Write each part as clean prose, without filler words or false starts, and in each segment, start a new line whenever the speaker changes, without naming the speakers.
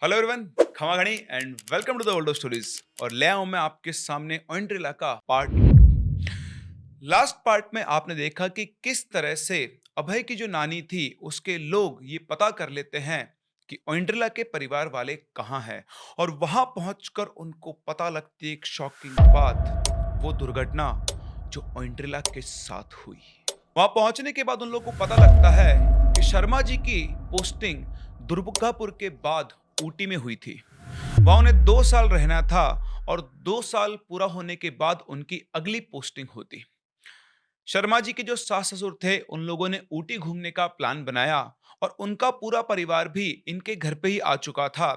Hello everyone, खमा घड़ी and welcome to the world of stories. और ले आऊं मैं आपके सामने ओइंट्रिला का पार्ट 2। लास्ट पार्ट में आपने देखा कि किस तरह से अभय की जो नानी थी उसके लोग ये पता कर लेते हैं कि ओइंट्रिला के परिवार वाले कहाँ हैं, और वहां पहुंचकर उनको पता लगती है एक शॉकिंग बात, वो दुर्घटना जो ओइंट्रिला के साथ हुई। वहां पहुंचने के बाद उन लोगों को पता लगता है कि शर्मा जी की पोस्टिंग दुर्गापुर के बाद ऊटी में हुई थी। वहां उन्हें 2 साल रहना था और 2 साल पूरा होने के बाद उनकी अगली पोस्टिंग होती। शर्मा जी के जो सास ससुर थे उन लोगों ने ऊटी घूमने का प्लान बनाया और उनका पूरा परिवार भी इनके घर पे ही आ चुका था,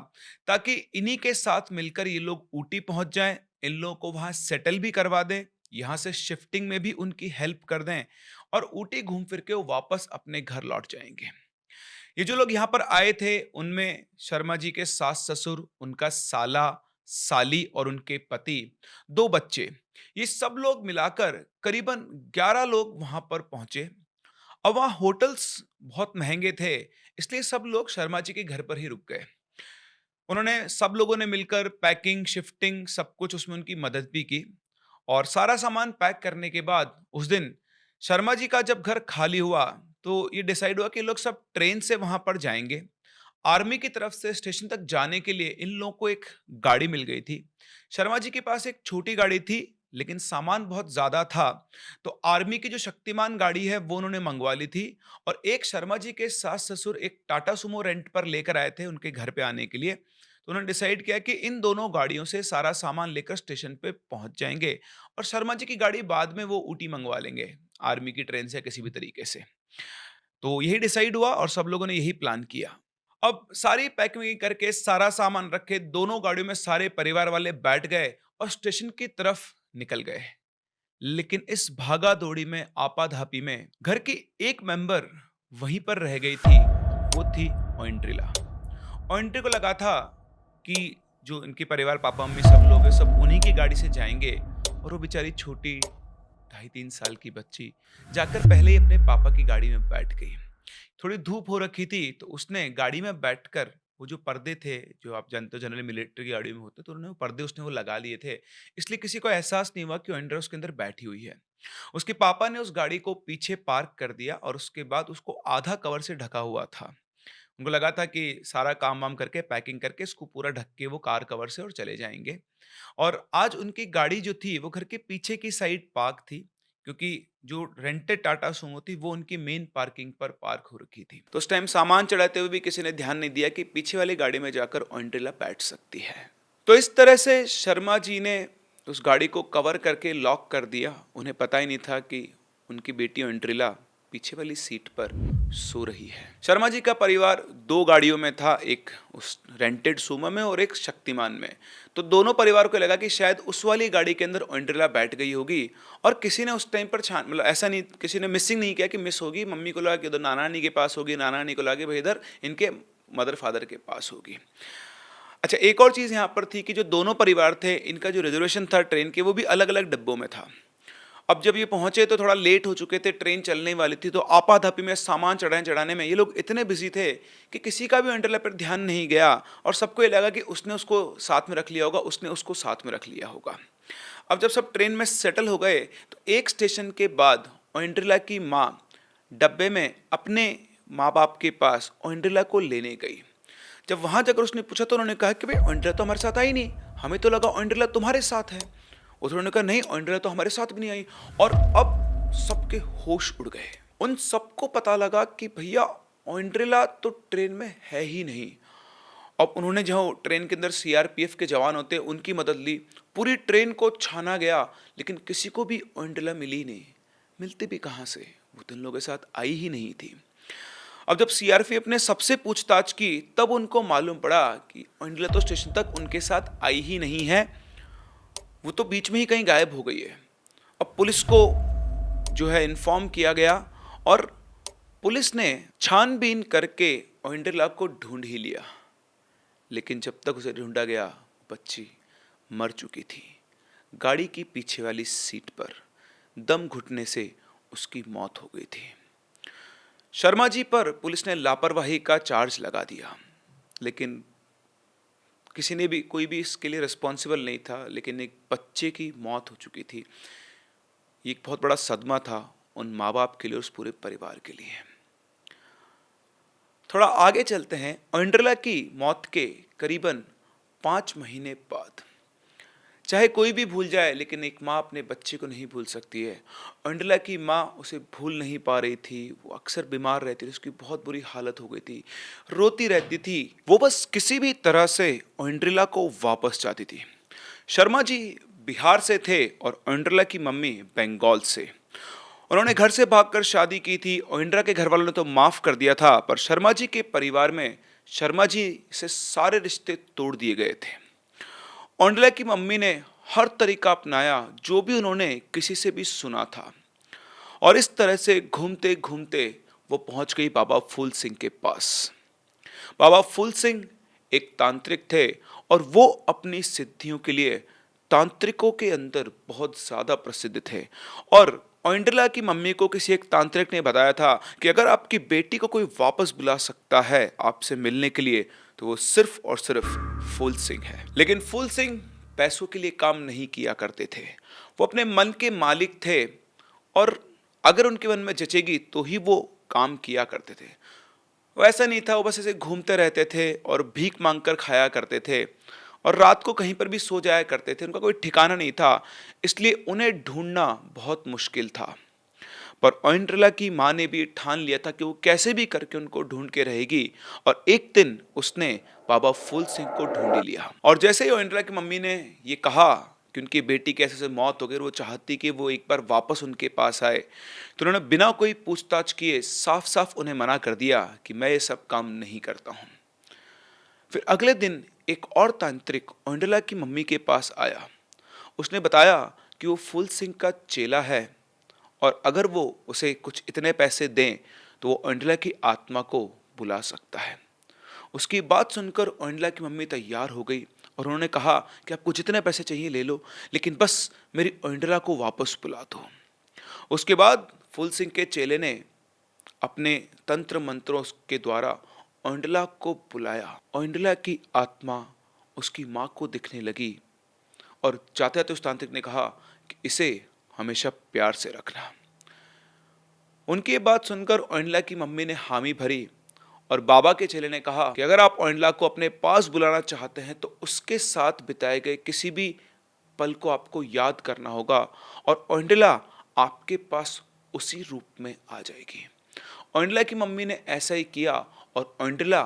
ताकि इन्हीं के साथ मिलकर ये लोग ऊटी पहुंच जाएं, इन लोगों को वहां सेटल भी करवा दें, यहाँ से शिफ्टिंग में भी उनकी हेल्प कर दें और ऊटी घूम फिर के वो वापस अपने घर लौट जाएंगे। ये जो लोग यहाँ पर आए थे उनमें शर्मा जी के सास ससुर, उनका साला, साली और उनके पति, 2 बच्चे, ये सब लोग मिलाकर करीबन 11 लोग वहां पर पहुंचे। अब वहां होटल्स बहुत महंगे थे, इसलिए सब लोग शर्मा जी के घर पर ही रुक गए। उन्होंने सब लोगों ने मिलकर पैकिंग, शिफ्टिंग, सब कुछ उसमें उनकी मदद भी की। और सारा सामान पैक करने के बाद उस दिन शर्मा जी का जब घर खाली हुआ तो ये डिसाइड हुआ कि लोग सब ट्रेन से वहां पर जाएंगे। आर्मी की तरफ से स्टेशन तक जाने के लिए इन लोगों को एक गाड़ी मिल गई थी। शर्मा जी के पास एक छोटी गाड़ी थी, लेकिन सामान बहुत ज्यादा था, तो आर्मी की जो शक्तिमान गाड़ी है वो उन्होंने मंगवा ली थी। और एक शर्मा जी के सास ससुर एक टाटा सुमो रेंट पर लेकर आए थे उनके घर पे आने के लिए। तो उन्होंने डिसाइड किया कि इन दोनों गाड़ियों से सारा सामान लेकर स्टेशन पे पहुंच जाएंगे और शर्मा जी की गाड़ी बाद में वो ऊटी मंगवा लेंगे आर्मी की ट्रेन से किसी भी तरीके से। तो यही डिसाइड हुआ और सब लोगों ने यही प्लान किया। अब सारी पैकिंग करके सारा सामान रखे दोनों गाड़ियों में सारे परिवार वाले बैठ गए और स्टेशन की तरफ निकल गए। लेकिन इस भागा दौड़ी में, आपाधापी में, घर की एक मेंबर वहीं पर रह गई थी। वो थी ओइंट्रिला। ओइंट्री को लगा था कि जो इनके परिवार, पापा मम्मी सब लोग हैं, सब उन्हीं की गाड़ी से जाएंगे, और वो बेचारी छोटी 2.5-3 साल की बच्ची जाकर पहले ही अपने पापा की गाड़ी में बैठ गई। थोड़ी धूप हो रखी थी तो उसने गाड़ी में बैठकर वो जो पर्दे थे, जो आप जानते हो जनरली मिलिट्री की गाड़ी में होते, तो उन्होंने वो पर्दे उसने वो लगा लिए थे, इसलिए किसी को एहसास नहीं हुआ कि ओएंड्रा उसके अंदर बैठी हुई है। उसके पापा ने उस गाड़ी को पीछे पार्क कर दिया और उसके बाद उसको आधा कवर से ढका हुआ था। उनको लगा था कि सारा काम वाम करके, पैकिंग करके इसको पूरा ढक के वो कार कवर से और चले जाएंगे। और आज उनकी गाड़ी जो थी वो घर के पीछे की साइड पार्क थी, क्योंकि जो रेंटेड टाटा सुमो थी वो उनकी मेन पार्किंग पर पार्क हो रखी थी। तो उस टाइम सामान चढ़ाते हुए भी किसी ने ध्यान नहीं दिया कि पीछे वाली गाड़ी में जाकर ओइंट्रिला बैठ सकती है। तो इस तरह से शर्मा जी ने उस गाड़ी को कवर करके लॉक कर दिया। उन्हें पता ही नहीं था कि उनकी बेटी ओइंट्रिला पीछे वाली सीट पर सो रही है। शर्मा जी का परिवार 2 गाड़ियों में था, एक उस रेंटेड सुमो में और एक शक्तिमान में। तो दोनों परिवार को लगा कि शायद उस वाली गाड़ी के अंदर ओइंट्रिला बैठ गई होगी, और किसी ने उस टाइम पर छान, मतलब ऐसा नहीं, किसी ने मिसिंग नहीं किया कि मिस होगी। मम्मी को लगा कि उधर नाना नानी के पास होगी, नाना नानी को लगा कि भाई इधर इनके मदर फादर के पास होगी। अच्छा, एक और चीज़ यहाँ पर थी कि जो दोनों परिवार थे, इनका जो रिजर्वेशन था ट्रेन के, वो भी अलग अलग डब्बों में था। अब जब ये पहुंचे तो थोड़ा लेट हो चुके थे, ट्रेन चलने वाली थी, तो आपाधापी में सामान चढ़ाने में ये लोग इतने बिजी थे कि किसी का भी ओइंट्रिला पर ध्यान नहीं गया, और सबको ये लगा कि उसने उसको साथ में रख लिया होगा, उसने उसको साथ में रख लिया होगा। अब जब सब ट्रेन में सेटल हो गए तो एक स्टेशन के बाद ओइंट्रिला की माँ डब्बे में अपने माँ बाप के पास ओइंट्रिला को लेने गई। जब वहां जाकर उसने पूछा तो उन्होंने कहा कि भाई ओइंट्रिला तो हमारे साथ आई नहीं, हमें तो लगा ओइंट्रिला तुम्हारे साथ है। उन्होंने कहा नहीं, ओइंट्रिला तो हमारे साथ भी नहीं आई। और अब सबके होश उड़ गए। उन सबको पता लगा कि भैया ओइंट्रिला तो ट्रेन में है ही नहीं। अब उन्होंने जो ट्रेन के अंदर सीआरपीएफ के जवान होते हैं उनकी मदद ली, पूरी ट्रेन को छाना गया, लेकिन किसी को भी ओइंट्रिला मिली नहीं। मिलती भी कहाँ से, वो तो इन लोगों के साथ आई ही नहीं थी। अब जब सीआरपीएफ ने सबसे पूछताछ की तब उनको मालूम पड़ा कि ओइंट्रिला तो स्टेशन तक उनके साथ आई ही नहीं है, वो तो बीच में ही कहीं गायब हो गई है। अब पुलिस को जो है इन्फॉर्म किया गया और पुलिस ने छानबीन करके ओइंट्रिला को ढूंढ ही लिया, लेकिन जब तक उसे ढूंढा गया बच्ची मर चुकी थी। गाड़ी की पीछे वाली सीट पर दम घुटने से उसकी मौत हो गई थी। शर्मा जी पर पुलिस ने लापरवाही का चार्ज लगा दिया, लेकिन किसी ने भी कोई भी इसके लिए रिस्पॉन्सिबल नहीं था, लेकिन एक बच्चे की मौत हो चुकी थी। ये एक बहुत बड़ा सदमा था उन माँ बाप के लिए, उस पूरे परिवार के लिए। थोड़ा आगे चलते हैं। ओइंड्रिला की मौत के करीबन 5 महीने बाद, चाहे कोई भी भूल जाए लेकिन एक माँ अपने बच्चे को नहीं भूल सकती है। ओइंड्रिला की माँ उसे भूल नहीं पा रही थी। वो अक्सर बीमार रहती थी, उसकी बहुत बुरी हालत हो गई थी, रोती रहती थी। वो बस किसी भी तरह से ओइंड्रिला को वापस चाहती थी। शर्मा जी बिहार से थे और ओइंड्रिला की मम्मी बंगाल से। उन्होंने घर से भागकर शादी की थी। ओइंड्रिला के घर वालों ने तो माफ कर दिया था, पर शर्मा जी के परिवार में शर्मा जी से सारे रिश्ते तोड़ दिए गए थे। ओइंड्रिला की मम्मी ने हर तरीका अपनाया जो भी उन्होंने किसी से भी सुना था, और इस तरह से घूमते घूमते वो पहुंच गई बाबा फूल सिंह के पास। बाबा फूल सिंह एक तांत्रिक थे और वो अपनी सिद्धियों के लिए तांत्रिकों के अंदर बहुत ज्यादा प्रसिद्ध थे। और ओइंड्रिला की मम्मी को किसी एक तांत्रिक ने बताया था कि अगर आपकी बेटी को कोई वापस बुला सकता है आपसे मिलने के लिए, तो वो सिर्फ और सिर्फ फूल सिंह है। लेकिन फूल सिंह पैसों के लिए काम नहीं किया करते थे। वो अपने मन के मालिक थे, और अगर उनके मन में जचेगी तो ही वो काम किया करते थे। वो ऐसा नहीं था, वो बस ऐसे घूमते रहते थे और भीख मांगकर खाया करते थे, और रात को कहीं पर भी सो जाया करते थे। उनका कोई ठिकाना नहीं था, इसलिए उन्हें ढूंढना बहुत मुश्किल था। पर ओइंड्रिला की माँ ने भी ठान लिया था कि वो कैसे भी करके उनको ढूंढ के रहेगी, और एक दिन उसने बाबा फूल सिंह को ढूंढ ही लिया। और जैसे ही ओइंड्रिला की मम्मी ने ये कहा कि उनकी बेटी कैसे से मौत हो गई, वो चाहती कि वो एक बार वापस उनके पास आए, तो उन्होंने बिना कोई पूछताछ किए साफ साफ उन्हें मना कर दिया कि मैं ये सब काम नहीं करता हूँ। फिर अगले दिन एक और तांत्रिक ओइंड्रिला की मम्मी के पास आया। उसने बताया कि वो फूल सिंह का चेला है, और अगर वो उसे कुछ इतने पैसे दें तो वो ओइंड्रिला की आत्मा को बुला सकता है। उसकी बात सुनकर ओइंड्रिला की मम्मी तैयार हो गई, और उन्होंने कहा कि आपको जितने पैसे चाहिए ले लो, लेकिन बस मेरी ओइंड्रिला को वापस बुला दो। उसके बाद फूल सिंह के चेले ने अपने तंत्र मंत्रों के द्वारा ओइंड्रिला को बुलाया। ओइंड्रिला की आत्मा उसकी माँ को दिखने लगी, और जाते जाते उस तांत्रिक ने कहा कि इसे हमेशा प्यार से रखना। उनकी ये बात सुनकर ओइंड्रिला की मम्मी ने हामी भरी, और बाबा के चेले ने कहा कि अगर आप ओइंड्रिला को अपने पास बुलाना चाहते हैं तो उसके साथ बिताए गए किसी भी पल को आपको याद करना होगा, और ओइंड्रिला आपके पास उसी रूप में आ जाएगी। ओइंड्रिला की मम्मी ने ऐसा ही किया, और ओइंड्रिला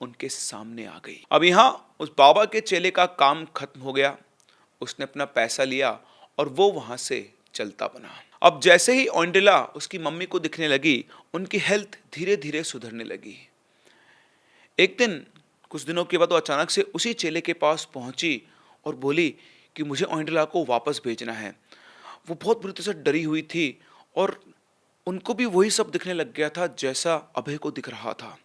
उनके सामने आ गई। अब यहाँ उस बाबा के चेले का काम खत्म हो गया। उसने अपना पैसा लिया और वो वहां से चलता बना। अब जैसे ही ओइंड्रिला उसकी मम्मी को दिखने लगी, उनकी हेल्थ धीरे धीरे सुधरने लगी। एक दिन कुछ दिनों के बाद वो अचानक से उसी चेले के पास पहुंची और बोली कि मुझे ओइंड्रिला को वापस भेजना है। वो बहुत बुरी तरह से डरी हुई थी, और उनको भी वही सब दिखने लग गया था जैसा अभय को दिख रहा था।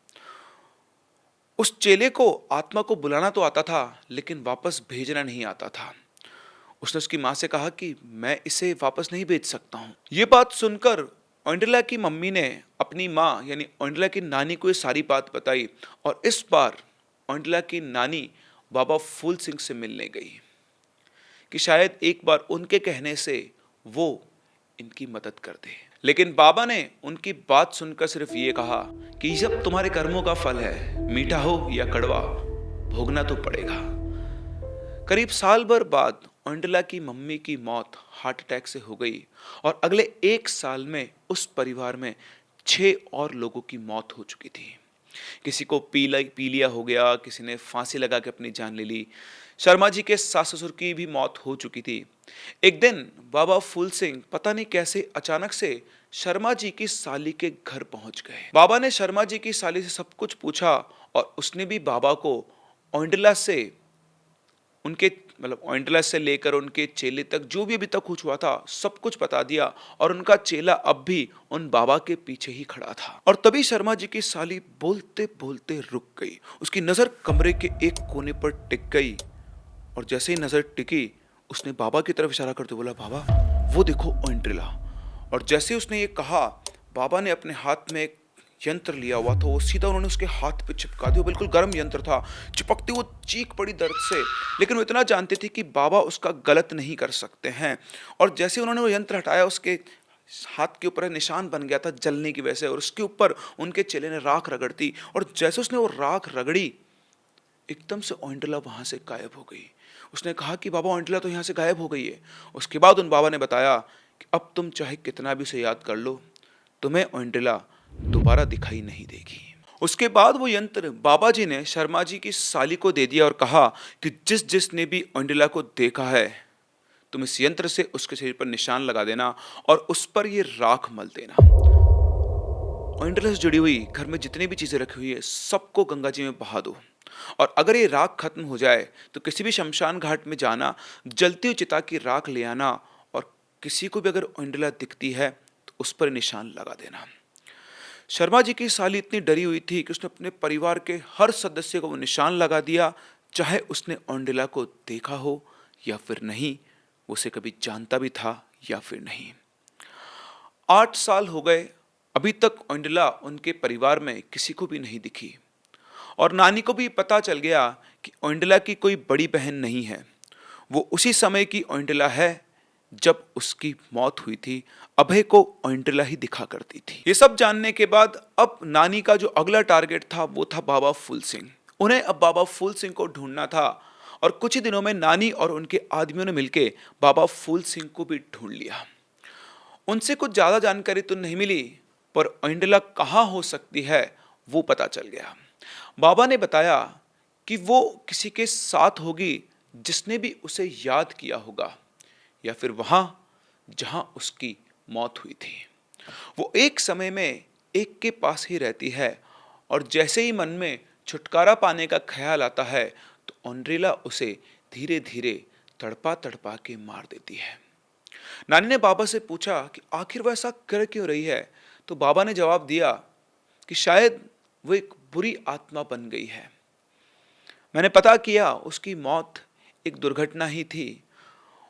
उस चेले को आत्मा को बुलाना तो आता था, लेकिन वापस भेजना नहीं आता था। उसने उसकी माँ से कहा कि मैं इसे वापस नहीं भेज सकता हूँ। ये बात सुनकर ओइंड्रिला की मम्मी ने अपनी माँ यानी ओइंड्रिला की नानी को ये सारी बात बताई, और इस बार ओइंड्रिला की नानी बाबा फूल सिंह से मिलने गई कि शायद एक बार उनके कहने से वो इनकी मदद कर दे। लेकिन बाबा ने उनकी बात सुनकर सिर्फ ये कहा कि ये सब तुम्हारे कर्मों का फल है, मीठा हो या कड़वा, भोगना तो पड़ेगा। करीब साल भर बाद ओइंड्रिला की मम्मी की मौत हार्ट अटैक से हो गई, और अगले 1 साल में उस परिवार में 6 और लोगों की मौत हो चुकी थी। किसी को पीलिया हो गया, किसी ने फांसी लगा के अपनी जान ले ली। शर्मा जी के सास ससुर की भी मौत हो चुकी थी। एक दिन बाबा फूल सिंह पता नहीं कैसे अचानक से शर्मा जी की साली के घर पहुंच गए। बाबा ने शर्मा जी की साली से सब कुछ पूछा, और उसने भी बाबा को ओइंड्रिला से ओइंड्रिला से लेकर उनके चेले तक जो भी अभी तक कुछ हुआ था सब कुछ बता दिया, और उनका चेला अब भी उन बाबा के पीछे ही खड़ा था। और तभी शर्मा जी की साली बोलते बोलते रुक गई। उसकी नजर कमरे के एक कोने पर टिक गई, और जैसे ही नजर टिकी उसने बाबा की तरफ इशारा करते बोला, बाबा वो देखो ओइंड्रिला। और जैसे उसने ये कहा, बाबा ने अपने हाथ में एक यंत्र लिया हुआ था, वो सीधा उन्होंने उसके हाथ पे चिपका दिया। बिल्कुल गर्म यंत्र था, चिपकते वो चीख पड़ी दर्द से। लेकिन वो इतना जानते थे कि बाबा उसका गलत नहीं कर सकते हैं। और जैसे उन्होंने वो यंत्र हटाया, उसके हाथ के ऊपर निशान बन गया था जलने की वजह से, और उसके ऊपर उनके चेले ने राख रगड़ दी। और जैसे उसने वो राख रगड़ी, एकदम से ओइंडला वहां से गायब हो गई। उसने कहा कि बाबा, ओइंडला तो यहाँ से गायब हो गई है। उसके बाद उन बाबा ने बताया कि अब तुम चाहे कितना भी उसे याद कर लो, तुम्हें ओइंडला दोबारा दिखाई नहीं देगी। उसके बाद वो यंत्र बाबा जी ने शर्मा जी की साली को दे दिया और कहा कि जिस जिसने भी ओइंडला को देखा है, तुम इस यंत्र से उसके शरीर पर निशान लगा देना और उस पर ये राख मल देना। ओइंडला से जुड़ी हुई घर में जितनी भी चीजें रखी हुई है, सबको गंगा जी में बहा दो। और अगर ये राख खत्म हो जाए तो किसी भी शमशान घाट में जाना, जलती हुई चिता की राख ले आना, और किसी को भी अगर ओइंडला दिखती है तो उस पर निशान लगा देना। शर्मा जी की साली इतनी डरी हुई थी कि उसने अपने परिवार के हर सदस्य को वो निशान लगा दिया, चाहे उसने ओइंडला को देखा हो या फिर नहीं, उसे कभी जानता भी था या फिर नहीं। 8 साल हो गए, अभी तक ओइंडला उनके परिवार में किसी को भी नहीं दिखी। और नानी को भी पता चल गया कि ओइंडला की कोई बड़ी बहन नहीं है, वो उसी समय की ओइंडला है जब उसकी मौत हुई थी। अभय को ओइंडला ही दिखा करती थी। ये सब जानने के बाद अब नानी का जो अगला टारगेट था वो था बाबा फूल सिंह। उन्हें अब बाबा फूल सिंह को ढूंढना था, और कुछ ही दिनों में नानी और उनके आदमियों ने मिलकर बाबा फूल सिंह को भी ढूंढ लिया। उनसे कुछ ज्यादा जानकारी तो नहीं मिली, पर ओइंडला कहाँ हो सकती है वो पता चल गया। बाबा ने बताया कि वो किसी के साथ होगी जिसने भी उसे याद किया होगा, या फिर वहां जहां उसकी मौत हुई थी। वो एक समय में एक के पास ही रहती है, और जैसे ही मन में छुटकारा पाने का ख्याल आता है तो ओइंडला उसे धीरे धीरे तड़पा तड़पा के मार देती है। नानी ने बाबा से पूछा कि आखिर वह ऐसा कर क्यों रही है, तो बाबा ने जवाब दिया कि शायद वो एक बुरी आत्मा बन गई है। मैंने पता किया, उसकी मौत एक दुर्घटना ही थी।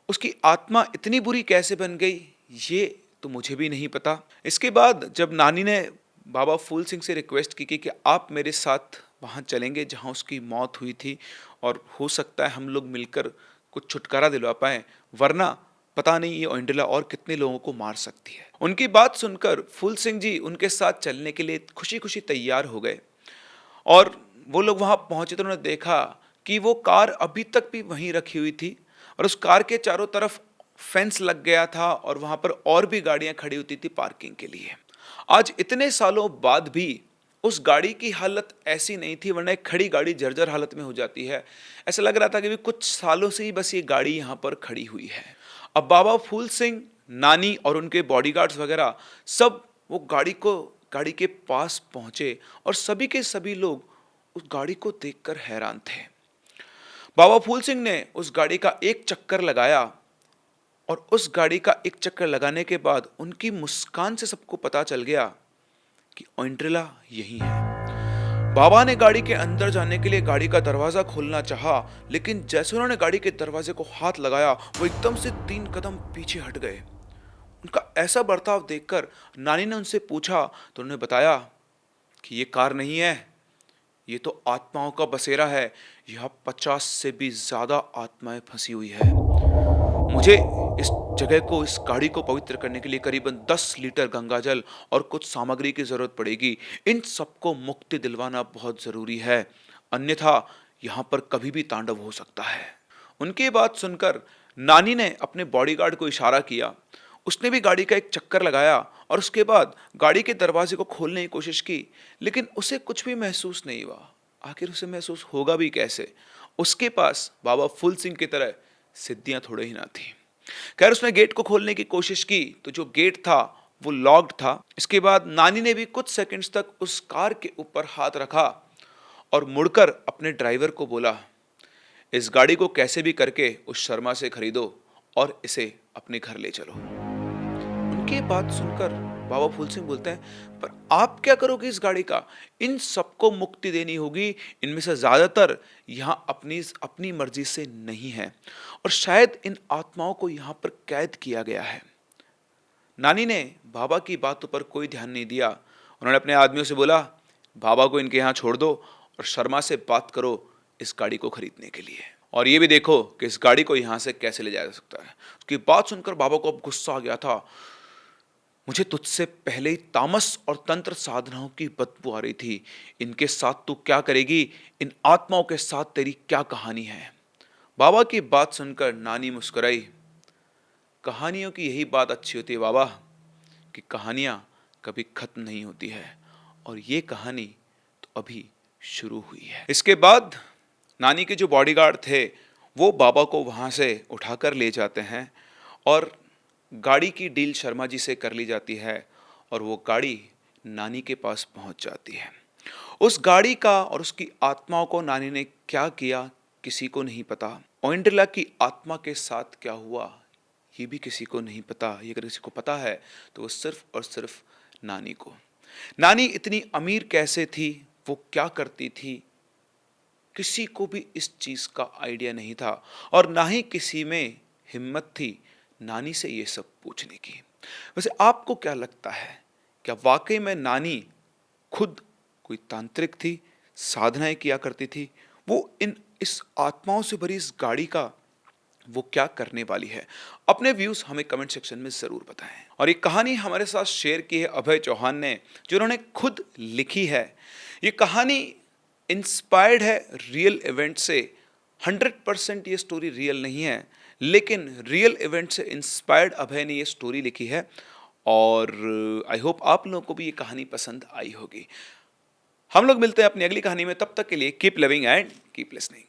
उसकी आत्मा इतनी बुरी कैसे बन गई ये तो मुझे भी नहीं पता। इसके बाद जब नानी ने बाबा फूल सिंह से रिक्वेस्ट की कि आप मेरे साथ वहाँ चलेंगे जहाँ उसकी मौत हुई थी, और हो सकता है हम लोग मिलकर कुछ छुटकारा दिलवा पाएं, वरना पता नहीं ये ओइंडला और कितने लोगों को मार सकती है। उनकी बात सुनकर फूल सिंह जी उनके साथ चलने के लिए खुशी खुशी तैयार हो गए। और वो लोग वहां पहुंचे तो उन्होंने देखा कि वो कार अभी तक भी वहीं रखी हुई थी, और उस कार के चारों तरफ फेंस लग गया था, और वहां पर और भी गाड़ियां खड़ी होती थी पार्किंग के लिए। आज इतने सालों बाद भी उस गाड़ी की हालत ऐसी नहीं थी, वरना एक खड़ी गाड़ी जर्जर हालत में हो जाती है। ऐसा लग रहा था कि भी कुछ सालों से ही बस ये गाड़ी यहाँ पर खड़ी हुई है। अब बाबा फूल सिंह, नानी और उनके बॉडीगार्ड्स वगैरह सब वो गाड़ी के पास पहुंचे, और सभी के सभी लोग उस गाड़ी को देखकर हैरान थे। बाबा फूल सिंह ने उस गाड़ी का एक चक्कर लगाया, और उस गाड़ी का एक चक्कर लगाने के बाद उनकी मुस्कान से सबको पता चल गया कि ओइंडला यही है। बाबा ने गाड़ी के अंदर जाने के लिए गाड़ी का दरवाजा खोलना चाहा, लेकिन जैसे उन्होंने गाड़ी के दरवाजे को हाथ लगाया, वो एकदम से 3 कदम पीछे हट गए। उनका ऐसा बर्ताव देखकर नानी ने उनसे पूछा, तो उन्होंने बताया कि ये कार नहीं है, ये तो आत्माओं का बसेरा है। यहाँ 50 से भी ज्यादा आत्माएं फंसी हुई है। मुझे इस जगह को, इस गाड़ी को पवित्र करने के लिए करीबन 10 लीटर गंगाजल और कुछ सामग्री की जरूरत पड़ेगी। इन सबको मुक्ति दिलवाना बहुत जरूरी है, अन्यथा यहाँ पर कभी भी तांडव हो सकता है। उनकी बात सुनकर नानी ने अपने बॉडीगार्ड को इशारा किया। उसने भी गाड़ी का एक चक्कर लगाया, और उसके बाद गाड़ी के दरवाजे को खोलने की कोशिश की, लेकिन उसे कुछ भी महसूस नहीं हुआ। आखिर उसे महसूस होगा भी कैसे? उसके पास बाबा फूल सिंह की तरह सिद्धियां थोड़े ही ना थी। खैर, उसने गेट को खोलने की कोशिश की तो जो गेट था वो लॉक्ड था। इसके बाद नानी ने भी कुछ सेकंड्स तक उस कार के ऊपर हाथ रखा, और मुड़कर अपने ड्राइवर को बोला, इस गाड़ी को कैसे भी करके उस शर्मा से खरीदो और इसे अपने घर ले चलो। उनकी बात सुनकर बाबा फूल सिंह बोलते हैं, पर आप क्या करोगे इस गाड़ी का? इन सबको मुक्ति देनी होगी। इनमें से ज्यादातर यहाँ अपनी मर्जी से नहीं है, और शायद इन आत्माओं को यहाँ पर कैद किया गया है। नानी ने बाबा की बातों पर कोई ध्यान नहीं दिया। उन्होंने अपने आदमियों से बोला, बाबा को इनके यहाँ छोड़ दो और शर्मा से बात करो इस गाड़ी को खरीदने के लिए, और ये भी देखो कि इस गाड़ी को यहाँ से कैसे ले जाया जा सकता है। उसकी बात सुनकर बाबा को अब गुस्सा आ गया था। मुझे तुझसे पहले ही तामस और तंत्र साधनाओं की बदबू आ रही थी, इनके साथ तू क्या करेगी, इन आत्माओं के साथ तेरी क्या कहानी है। बाबा की बात सुनकर नानी मुस्कुराई। कहानियों की यही बात अच्छी होती है बाबा, कि कहानियां कभी खत्म नहीं होती है, और ये कहानी तो अभी शुरू हुई है। इसके बाद नानी के जो बॉडीगार्ड थे वो बाबा को वहां से उठाकर ले जाते हैं और गाड़ी की डील शर्मा जी से कर ली जाती है, और वो गाड़ी नानी के पास पहुंच जाती है। उस गाड़ी का और उसकी आत्माओं को नानी ने क्या किया किसी को नहीं पता। ओइंड्रिला की आत्मा के साथ क्या हुआ ये भी किसी को नहीं पता। ये अगर किसी को पता है तो वो सिर्फ और सिर्फ नानी को। नानी इतनी अमीर कैसे थी, वो क्या करती थी, किसी को भी इस चीज का आइडिया नहीं था, और ना ही किसी में हिम्मत थी नानी से ये सब पूछने की। वैसे आपको क्या लगता है, क्या वाकई में नानी खुद कोई तांत्रिक थी, साधनाएं किया करती थी? वो इस आत्माओं से भरी इस गाड़ी का वो क्या करने वाली है? अपने व्यूज हमें कमेंट सेक्शन में जरूर बताएं। और ये कहानी हमारे साथ शेयर की है अभय चौहान ने, जो उन्होंने खुद लिखी है। ये कहानी इंस्पायर्ड है रियल इवेंट से। 100% ये स्टोरी रियल नहीं है, लेकिन रियल इवेंट से इंस्पायर्ड अभय ने ये स्टोरी लिखी है, और आई होप आप लोगों को भी ये कहानी पसंद आई होगी। हम लोग मिलते हैं अपनी अगली कहानी में, तब तक के लिए keep living and keep listening.